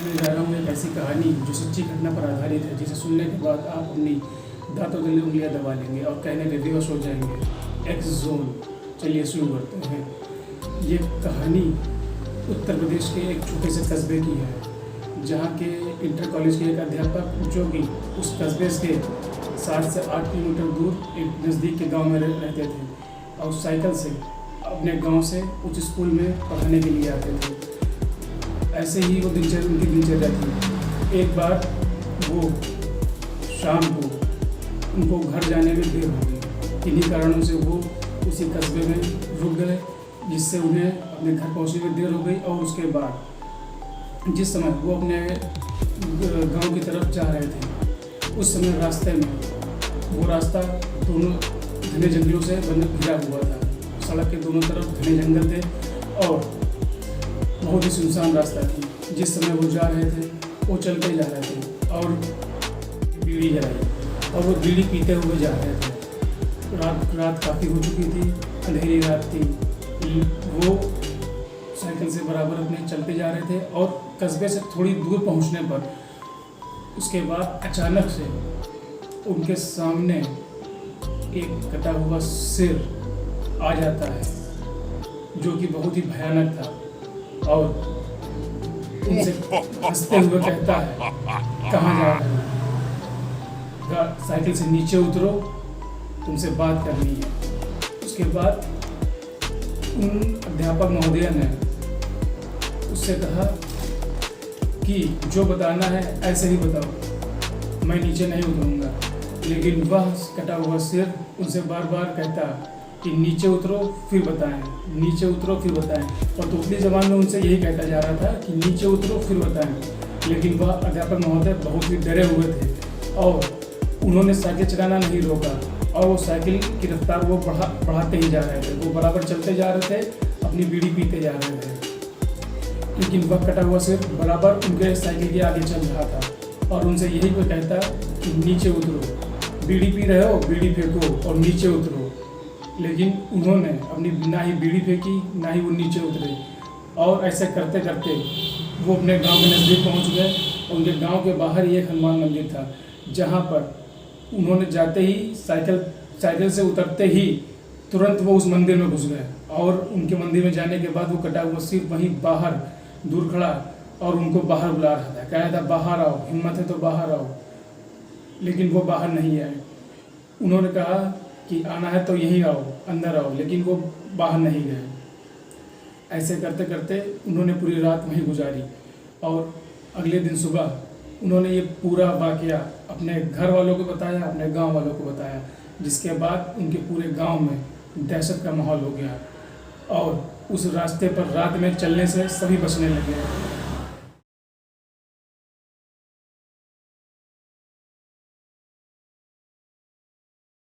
मैं जा रहा हूँ एक ऐसी कहानी जो सच्ची घटना पर आधारित है, जिसे सुनने के बाद आप अपनी दांतों तले उंगलियां दबा लेंगे और कहने के विवश हो जाएंगे। X zone. चलिए शुरू करते हैं। ये कहानी उत्तर प्रदेश के एक छोटे से कस्बे की है, जहाँ के इंटर कॉलेज के एक अध्यापक, जो कि उस कस्बे के 7 से 8 किलोमीटर दूर एक नज़दीक के गांव में रहते थे और साइकिल से अपने गांव से उच्च स्कूल में पढ़ाने के लिए आते थे। ऐसे ही वो उनकी दिनचर्या थी। एक बार वो शाम को उनको घर जाने में देर हो गई। इन्हीं कारणों से वो उसी कस्बे में रुक गए, जिससे उन्हें अपने घर पहुंचने में देर हो गई। और उसके बाद जिस समय वो अपने गांव की तरफ जा रहे थे, उस समय रास्ते में वो रास्ता दोनों घने जंगलों से घिरा हुआ था। सड़क के दोनों तरफ घने जंगल थे और बहुत ही सुनसान रास्ता थी। जिस समय वो जा रहे थे, वो चलते जा रहे थे और बीड़ी जलाई और वो बीड़ी पीते हुए जा रहे थे। रात काफ़ी हो चुकी थी, अंधेरी रात थी। वो साइकिल से बराबर अपने चलते जा रहे थे और कस्बे से थोड़ी दूर पहुंचने पर उसके बाद अचानक से उनके सामने एक कटा हुआ सिर आ जाता है, जो कि बहुत ही भयानक था और उनसे हंसते हुए कहता है, कहाँ जा रहे हो? साइकिल से नीचे उतरो, तुमसे बात करनी है। उसके बाद उन अध्यापक महोदय ने उससे कहा कि जो बताना है ऐसे ही बताओ, मैं नीचे नहीं उतरूंगा। लेकिन वह कटा हुआ सिर उनसे बार बार कहता कि नीचे उतरो फिर बताएं, नीचे उतरो फिर बताएं। और तोतली ज़बान में उनसे यही कहता जा रहा था कि नीचे उतरो फिर बताएं। लेकिन वह अध्यापक महोदय बहुत ही डरे हुए थे और उन्होंने साइकिल चलाना नहीं रोका और वो साइकिल की रफ्तार वो बढ़ाते ही जा रहे थे। वो बराबर चलते जा रहे थे, अपनी बीड़ी पीते जा रहे थे। लेकिन वह कटा हुआ सिर बराबर उनके साइकिल के आगे चल रहा था और उनसे यही कोई कहता कि नीचे उतरो, बीड़ी पी रहे हो, बीड़ी फेंको और नीचे उतरो। लेकिन उन्होंने अपनी ना ही बीड़ी फेंकी, ना ही वो नीचे उतरे। और ऐसे करते करते वो अपने गांव के नज़दीक पहुंच गए। उनके गांव के बाहर ही एक हनुमान मंदिर था, जहां पर उन्होंने जाते ही साइकिल से उतरते ही तुरंत वो उस मंदिर में घुस गए। और उनके मंदिर में जाने के बाद वो कटा हुआ सिर वहीं बाहर दूर खड़ा और उनको बाहर बुला रहा था, कह रहा था, बाहर आओ, हिम्मत है तो बाहर आओ। लेकिन वो बाहर नहीं आए। उन्होंने कहा कि आना है तो यहीं आओ, अंदर आओ, लेकिन वो बाहर नहीं गए। ऐसे करते करते उन्होंने पूरी रात वहीं गुजारी और अगले दिन सुबह उन्होंने ये पूरा वाकया अपने घर वालों को बताया, अपने गांव वालों को बताया, जिसके बाद उनके पूरे गांव में दहशत का माहौल हो गया और उस रास्ते पर रात में चलने से सभी बचने लगे।